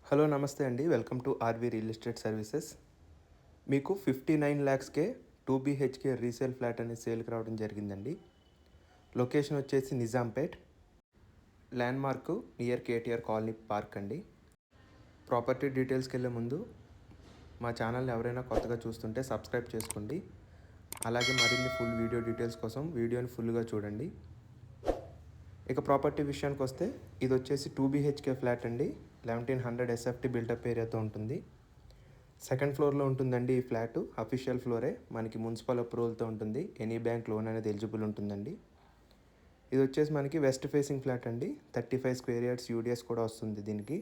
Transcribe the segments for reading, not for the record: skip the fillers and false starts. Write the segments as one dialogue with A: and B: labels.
A: Hello నమస్తే అండి. Welcome to RV real estate services. మీకు 59 ల్యాక్స్‌కే 2 బీహెచ్‌కే రీసేల్ ఫ్లాట్ అనేది సేల్‌కి రావడం జరిగిందండి. లొకేషన్ వచ్చేసి Nizampet. Landmark near KTR colony park అండి. ప్రాపర్టీ డీటెయిల్స్‌కెళ్ళే ముందు మా ఛానల్‌ని ఎవరైనా కొత్తగా చూస్తుంటే సబ్స్క్రైబ్ చేసుకోండి. అలాగే మరిన్ని ఫుల్ వీడియో డీటెయిల్స్ కోసం వీడియోని ఫుల్‌గా చూడండి. ఇక ప్రాపర్టీ విషయానికి వస్తే ఇది వచ్చేసి 2 బీహెచ్‌కే ఫ్లాట్ అండి. 1100 ఎస్ఎఫ్టీ బిల్టప్ ఏరియాతో ఉంటుంది. సెకండ్ ఫ్లోర్లో ఉంటుందండి ఈ ఫ్లాట్. అఫీషియల్ ఫ్లోరే, మనకి మున్సిపల్ అప్రూవల్తో ఉంటుంది. ఎనీ బ్యాంక్ లోన్ అనేది ఎలిజిబుల్ ఉంటుందండి. ఇది వచ్చేసి మనకి వెస్ట్ ఫేసింగ్ ఫ్లాట్ అండి. 35 స్క్వేర్ యార్డ్స్ యూడిఎస్ కూడా వస్తుంది దీనికి.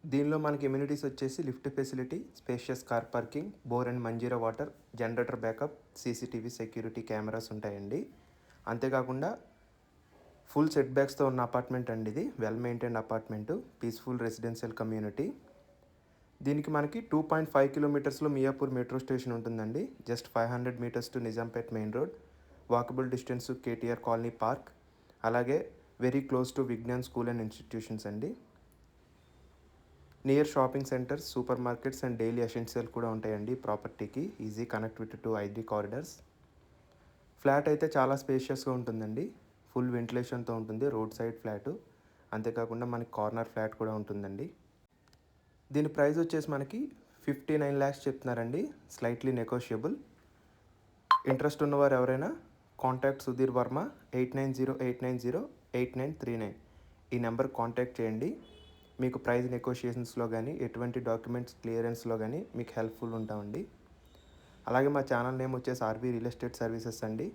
A: దీనిలో మనకి ఎమ్యూనిటీస్ వచ్చేసి lift facility, spacious car parking, bore and Manjira water, generator backup, CCTV security cameras ఉంటాయండి. అంతేకాకుండా ఫుల్ సెట్ బ్యాక్స్తో ఉన్న అపార్ట్మెంట్ అండి ఇది. Well maintained apartment, peaceful residential community. దీనికి మనకి 2.5 కిలోమీటర్స్లో మియాపూర్ మెట్రో స్టేషన్ ఉంటుందండి. Just 500 metres to Nizampet main road. Walkable distance KTR colony park. అలాగే very close to Vignan school and institutions అండి. Near shopping centres, supermarkets and daily essential కూడా ఉంటాయండి ప్రాపర్టీకి. Easy connectivity to ID corridors. Flat అయితే చాలా స్పేషియస్గా ఉంటుందండి. ఫుల్ వెంటిలేషన్తో ఉంటుంది. Road side flat. అంతేకాకుండా మనకి కార్నర్ ఫ్లాట్ కూడా ఉంటుందండి. దీని ప్రైస్ వచ్చేసి మనకి 59 ల్యాక్స్ చెప్తున్నారండి. Slightly negotiable. ఇంట్రెస్ట్ ఉన్నవారు ఎవరైనా కాంటాక్ట్ సుధీర్ వర్మ 8908908939 ఈ నెంబర్ కాంటాక్ట్ చేయండి. మీకు ప్రైస్ నెగోషియేషన్స్లో కానీ ఎటువంటి డాక్యుమెంట్స్ క్లియరెన్స్లో కానీ మీకు హెల్ప్ఫుల్ ఉంటామండి. అలాగే మా ఛానల్ నేమ్ వచ్చేసి ఆర్వీ రియల్ ఎస్టేట్ సర్వీసెస్ అండి.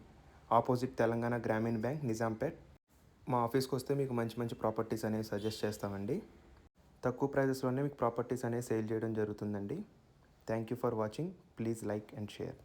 A: ఆపోజిట్ తెలంగాణ గ్రామీణ బ్యాంక్, నిజాంపేట్. మా ఆఫీస్కి వస్తే మీకు మంచి మంచి ప్రాపర్టీస్ అనేవి సజెస్ట్ చేస్తామండి. తక్కువ ప్రైజెస్లోనే మీకు ప్రాపర్టీస్ అనేవి సేల్ చేయడం జరుగుతుందండి. Thank you for watching. Please like and share.